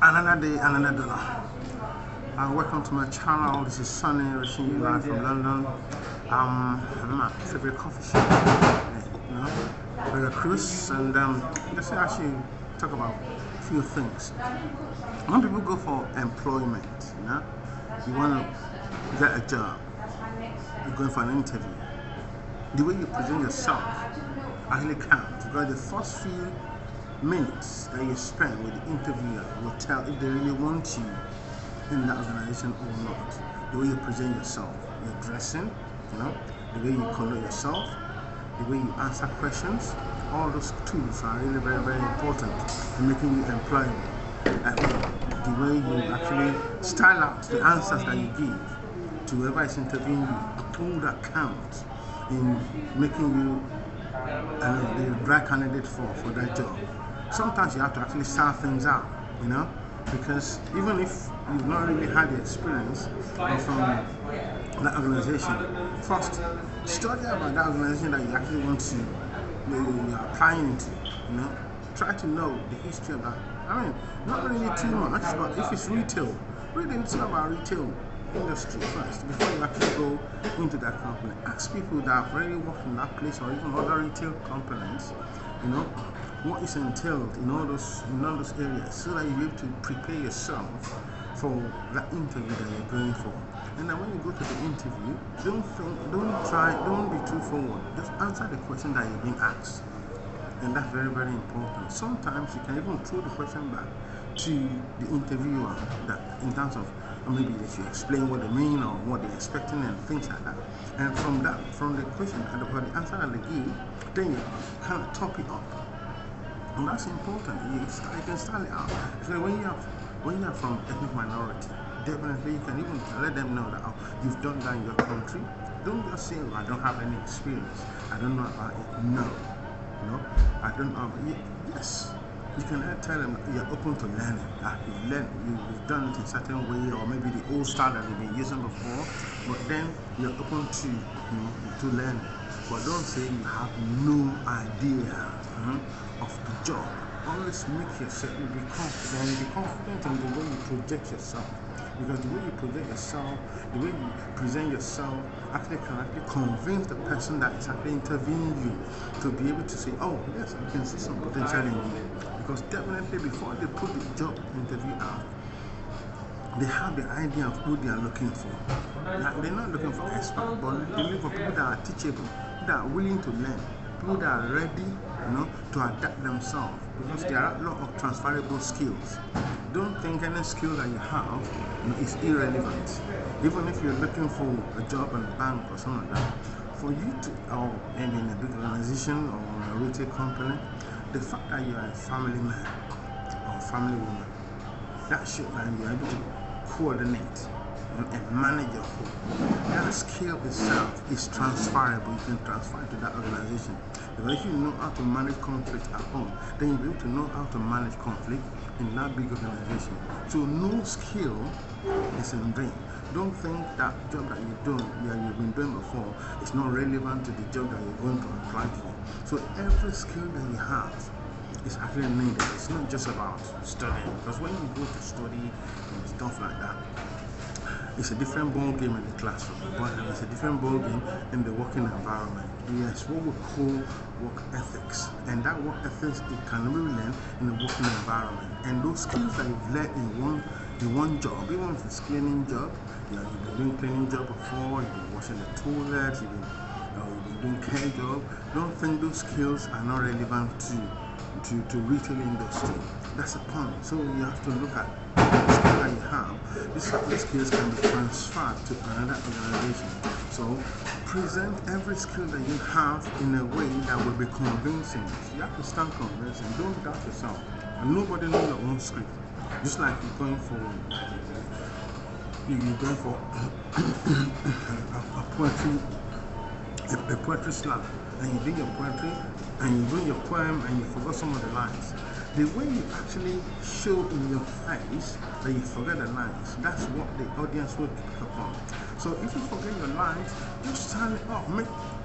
Another day, another dollar. Welcome to my channel. This is Sunny, reaching you live from London. I'm at my favorite coffee shop, with a cruise, and let's actually talk about a few things. When people go for employment, you want to get a job, you're going for an interview. The way you present yourself actually counts, because the first few minutes that you spend with the interviewer will tell if they really want you in that organization or not. The way you present yourself, your dressing, the way you conduct yourself, the way you answer questions, all those tools are really very, very important in making you employable. The way you actually style out the answers that you give to whoever is interviewing you, all that counts in making you the right candidate for that job. Sometimes you have to actually start things out, because even if you've not really had the experience from that organization, first study about that organization that you actually want to, you're applying into, try to know the history of that. Not really too much, but if it's retail, read a little about retail industry first before you actually go into that company. Ask people that have already worked in that place or even other retail companies, what is entailed in all those areas, so that you'll be able to prepare yourself for that interview that you're going for. And then when you go to the interview, don't be too forward. Just answer the question that you're being asked. And that's very, very important. Sometimes you can even throw the question back to the interviewer, that in terms of maybe they should explain what they mean or what they're expecting and things like that. And from the question and the answer that they give, then you kind of top it up. And that's important. You can style it out. So when you're from ethnic minority, definitely you can even let them know that you've done that in your country. Don't just say, I don't have any experience, I don't know about it. No, I don't know. Yes, you can tell them you're open to learning. You've done it in a certain way, or maybe the old style that you've been using before, but then you're open to learn. But don't say you have no idea of the job. Always make yourself be confident in the way you project yourself. Because the way you project yourself, the way you present yourself, actually can convince the person that is actually interviewing you to be able to say, oh yes, I can see some potential in you. Because definitely before they put the job interview out, they have the idea of who they are looking for. They're not looking for experts, but they're looking for people that are teachable, that are willing to learn, people that are ready, to adapt themselves, because there are a lot of transferable skills. Don't think any skill that you have is irrelevant. Even if you're looking for a job in a bank or something like that, for you to, or maybe in a big organization or in a retail company, the fact that you are a family man or family woman, that shows that you're able to coordinate and manage your home. That skill itself is transferable. You can transfer it to that organization. Because if you know how to manage conflict at home, then you'll be able to know how to manage conflict in that big organization. So no skill is in vain. Don't think that job that you've been doing before is not relevant to the job that you're going to apply for. So every skill that you have is actually needed. It's not just about studying, because when you go to study and stuff like that, it's a different ball game in the classroom, but it's a different ball game in the working environment. Yes, what we call work ethics, and that work ethics you can really learn in the working environment. And those skills that you've learned in one job, even if it's cleaning job, you've been doing cleaning job before, you've been washing the toilets, you've been doing care job. Don't think those skills are not relevant to retail industry. That's the point. So you have to look at the skill that you have. These skills can be transferred to another organization. So present every skill that you have in a way that will be convincing. You have to stand convincing. Don't doubt yourself. And nobody knows your own script. Just like you're going for a poetry slam, and you do your poetry, and you do your poem, and you forgot some of the lines. The way you actually show in your face that you forget the lines, that's what the audience will pick up on. So if you forget your lines, just stand it up,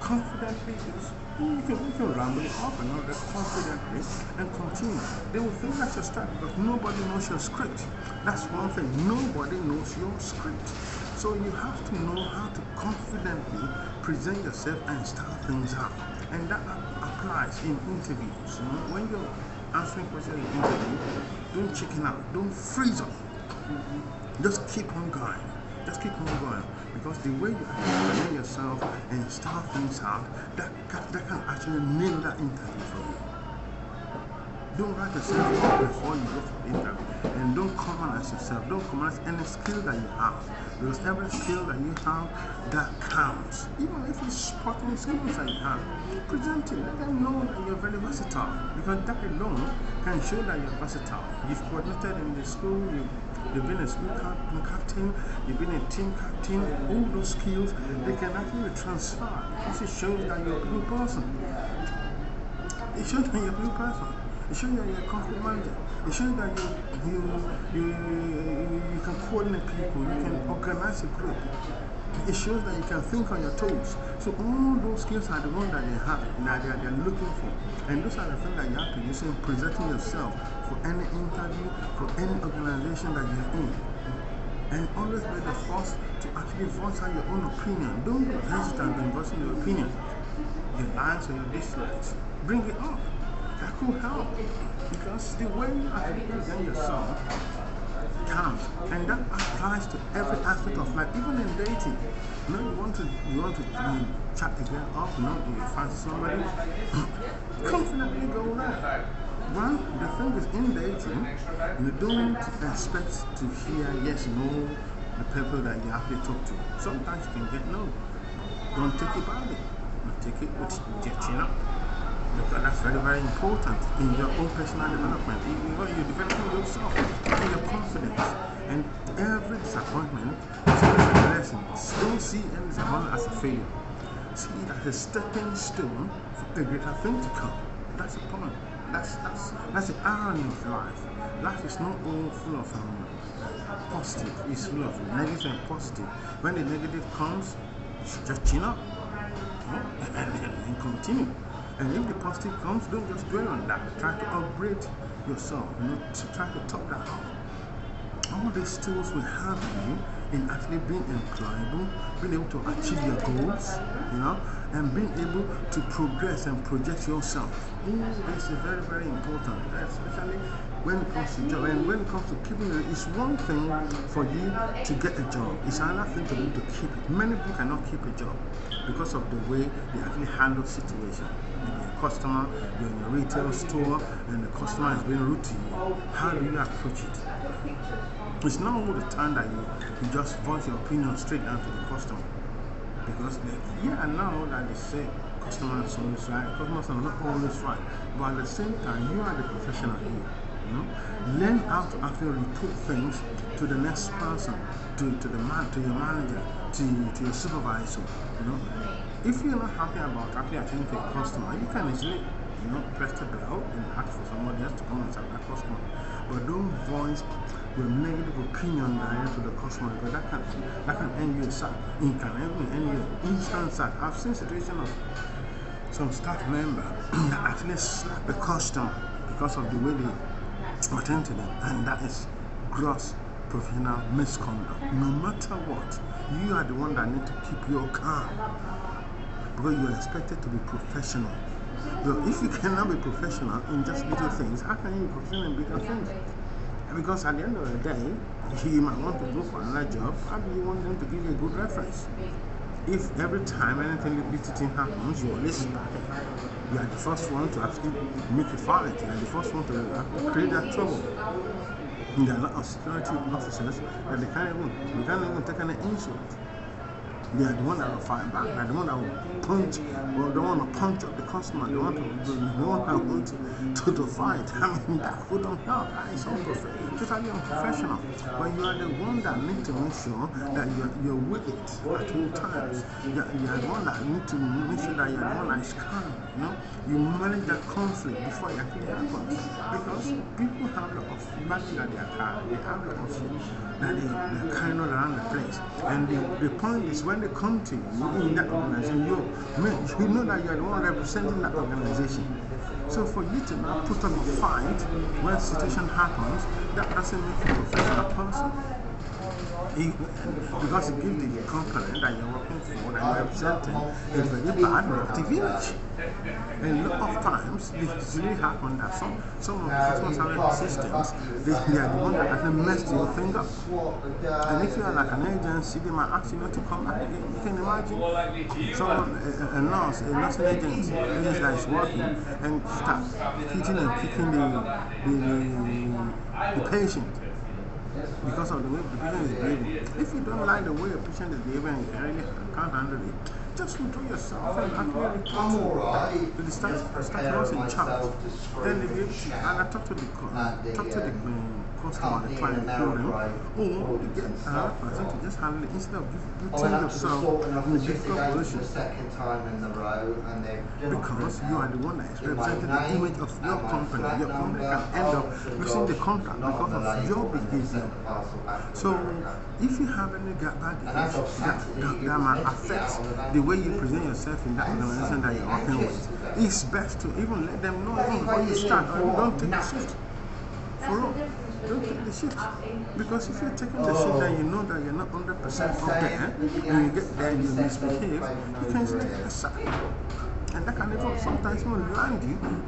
confidently You can ramble it up and all that confidently and continue. They will think that's your style because nobody knows your script. That's one thing. Nobody knows your script. So you have to know how to confidently present yourself and start things out. And that applies in interviews. When you're answering questions in interview, don't chicken out. Don't freeze up. Just keep on going. Just keep on going. Because the way you present yourself and start things out, that can actually nail that interview for you. Don't write yourself up before you go for the interview. And don't commonalize yourself. Don't commonalize any skill that you have. Because every skill that you have, that counts. Even if it's spotting skills that you have, present it. Let them know that you're very versatile. Because that alone can show that you're versatile. You've coordinated in the school, you've been a school captain, you've been a team captain. All those skills, they can actually transfer. Because it shows that you're a blue person. It shows that you're a blue person. It shows that you're a confident manager. It shows that you can coordinate people, you can organize a group. It shows that you can think on your toes. So all those skills are the ones that they have, that they're looking for. And those are the things that you have to use in presenting yourself for any interview, for any organization that you're in. And always be the first to actually voice out your own opinion. Don't be hesitant in voicing your opinion. Your likes or your dislikes. Bring it up. That could help, because the way you actually present yourself counts, and that applies to every aspect of life, even in dating. You want to chat the girl up, you find somebody, confidently go there. One, the thing is, in dating, you don't expect to hear yes, no, the people that you have to talk to. Sometimes you can get no. Don't take it badly. Take it with your chin up. Because that's very, very important in your own personal development. You're developing yourself and your confidence. And every disappointment is a lesson. Don't see any disappointment as a failure. See it as a stepping stone for a greater thing to come. That's the point. That's the irony of life. Life is not all full of positive. It's full of negative and positive. When the negative comes, just chin up and continue. And if the positive comes, don't just dwell on that. Try to upgrade yourself, to try to top that up. All these tools will help you in actually being employable, being able to achieve your goals, and being able to progress and project yourself. This is very, very important, especially when it comes to job. And when it comes to keeping it, it's one thing for you to get a job. It's another thing to be to keep it. Many people cannot keep a job because of the way they actually handle situation. Maybe a customer, you're in a retail store, and the customer is being rude to you. How do you approach it? It's not all the time that you just voice your opinion straight down to the customer. Because I know that they say customers are always right, customers are not always right. But at the same time, you are the professional here. Learn how to actually report things to the next person, to your manager, to your supervisor. If you're not happy about actually attending to a customer, you can easily press the bell and ask for somebody else to come and serve that customer. But don't voice your negative opinion direct to the customer, because that can end you a sack. It can end you an instant sack. I've seen situations of some staff member that actually slap a customer because of the way they attend to them, and that is gross professional misconduct. No matter what, you are the one that need to keep your calm, because you are expected to be professional. So if you cannot be professional in just little things, how can you be professional in bigger things? Because at the end of the day, you might want to go for another job. How do you want them to give you a good reference? If every time anything little thing happens, you always back it. You are the first one to actually make a fight. You are the first one to create that trouble. And there are a lot of security officers that they can't even take any insult. They are the one that will fight back. They are the one that will punch, or they want to punch up the customer. They want to fight. I mean, that wouldn't help. That is totally unprofessional. But you are the one that need to make sure that you're with it at all times. You are the one that need to make sure that you're the one that is calm. You manage that conflict before it actually happens. Because people have the baggage that they are carrying. They have the conflict that they're carrying all around the place. And the point is, when when they come to you in that organization, you know that you are the one representing that organization. So for you to now put up a fight when a situation happens, that doesn't make you a professional person. Because it gives the company that you're working for, that you're representing, a very bad negative image. And a lot of times, this really happens that some of the customer service systems, they are the ones that actually mess your thing up. And if you are like an agency, they might ask you not to come back again. You can imagine a nursing agency that is working and start hitting and kicking the patient. Because of the way the patient is behaving. If you don't like the way a patient is behaving and you really can't handle it, just withdraw yourself and actually report to the staff nurse in charge. Then they be able to either talk to the customer, the client, the problem, or they get another person to just handle it instead of putting yourself in a difficult position. Because you are the one that is representing the image of your company. Your company can end up losing the contract because of your behavior. So, if you have any bad behavior that might affect the way you present yourself in that organization that you're working with, it's best to even let them know even before you start, or you don't take the shift. Don't take the shift. Because if you're taking the shift and you know that you're not 100% up there, and you get there and you misbehave, you can still get a sack. And that can even sometimes even land you even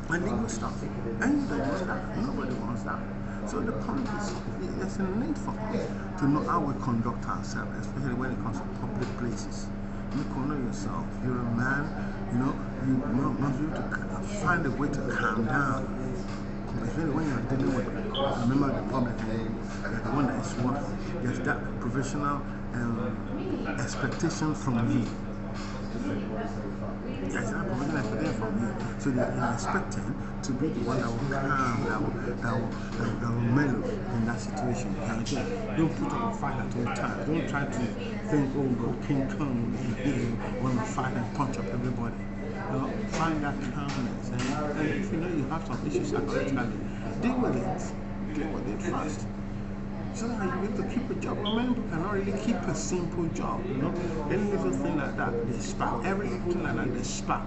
illegal stuff. And you don't want that. Nobody wants that. So the point is, there's a need for us to know how we conduct ourselves, especially when it comes to public places. You know yourself. You're a man, you must be able to find a way to calm down. Especially when you're dealing with a member of the public, you're the one that is working. There's that professional expectation from you. Yes, I'm expecting from you. So they're expecting to be the one that will calm, that will mellow in that situation. And again, don't put up a fight at all times. Don't try to think, oh God, King Kong want to fight and punch up everybody. Find that calmness. And if you know you have some issues psychologically, deal with it first. So that you're able to keep a job. Many people cannot really keep a simple job, Any little thing like that, they spark. Every little thing like that, they spark.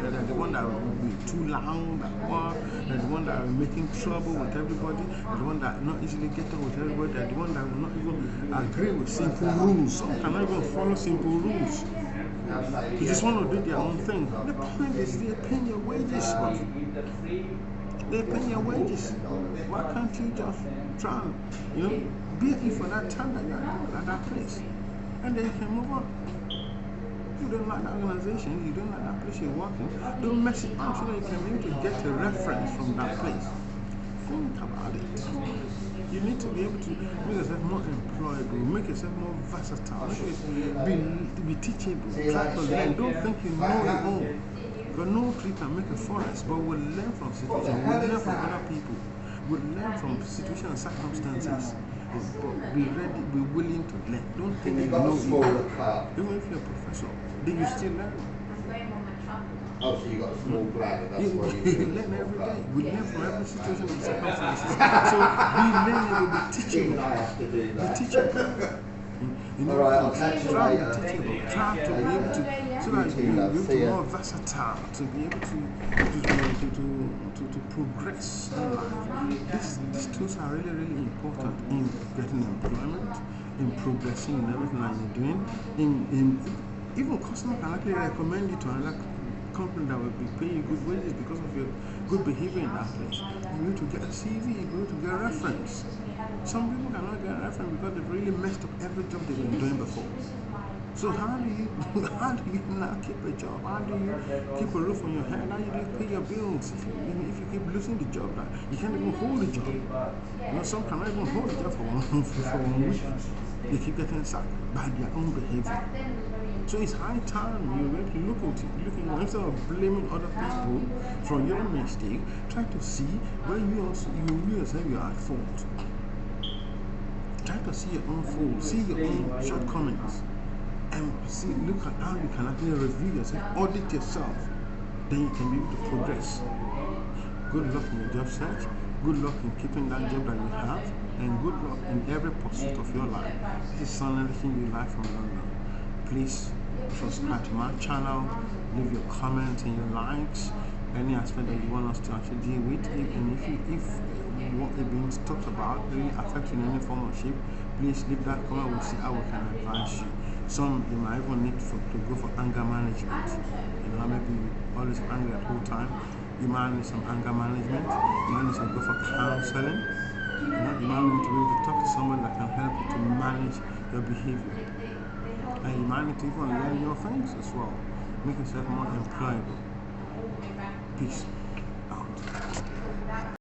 They're the one that will be too loud at work, they're the one that are making trouble with everybody, they're the one that not easily get on with everybody, they're the one that will not even agree with simple rules. Some cannot even follow simple rules. You just want to do their own thing. The point is they're paying your wages. They're paying your wages. Why can't you just try and, be here for that time that you're at that place? And then you can move on. You don't like that organization, you don't like that place you're working, don't mess it up so that you can be able to get a reference from that place. Think about it. You need to be able to make yourself more employable, make yourself more versatile, be teachable, try to learn. Don't think you know it all. Because no tree can make a forest, but we'll learn from situations, we'll learn from other people, we'll learn from situations and circumstances. Be ready, be willing to learn. Don't think you know it all. Even if you're a professor, then you still learn. Oh, so you got a small bladder, that's why you learn every day. We learn from every situation and circumstances. So be learning, will be teachable. Be teachable. Alright, I'll catch you later. Try to be able to, so that you'll be more versatile, to be able to progress in life. These tools are really, really important in getting employment, in progressing in everything that you're doing. Even customer can actually recommend you to another company that will be paying you good wages because of your good behavior in that place. You need to get a CV, you need to get a reference. Some people cannot get a reference because they've really messed up every job they've been doing before. So how do you now keep a job? How do you keep a roof on your head? How do you pay your bills? If you keep losing the job, you can't even hold the job. Some cannot even hold the job for 1 week. They keep getting sacked by their own behavior. So it's high time you really looking instead of blaming other people for your mistake, try to see where you yourself you are at fault. Try to see your own fault, see your own shortcomings, and look at how you can actually review yourself, audit yourself. Then you can be able to progress. Good luck in your job search. Good luck in keeping that job that you have, and good luck in every pursuit of your life. This is Sonny reaching you live from London. Please subscribe to my channel, leave your comments and your likes, any aspect that you want us to actually deal with, and if what is being talked about really affects you in any form of shape, please leave that comment. We'll see how we can advise you. Some you might even need to go for anger management. Maybe you always angry at all time. You might need some anger management. You might need to go for counseling. You might need to be able to talk to somebody that can help you to manage your behavior. And you might need to even learn your things as well. Make yourself more employable. Peace.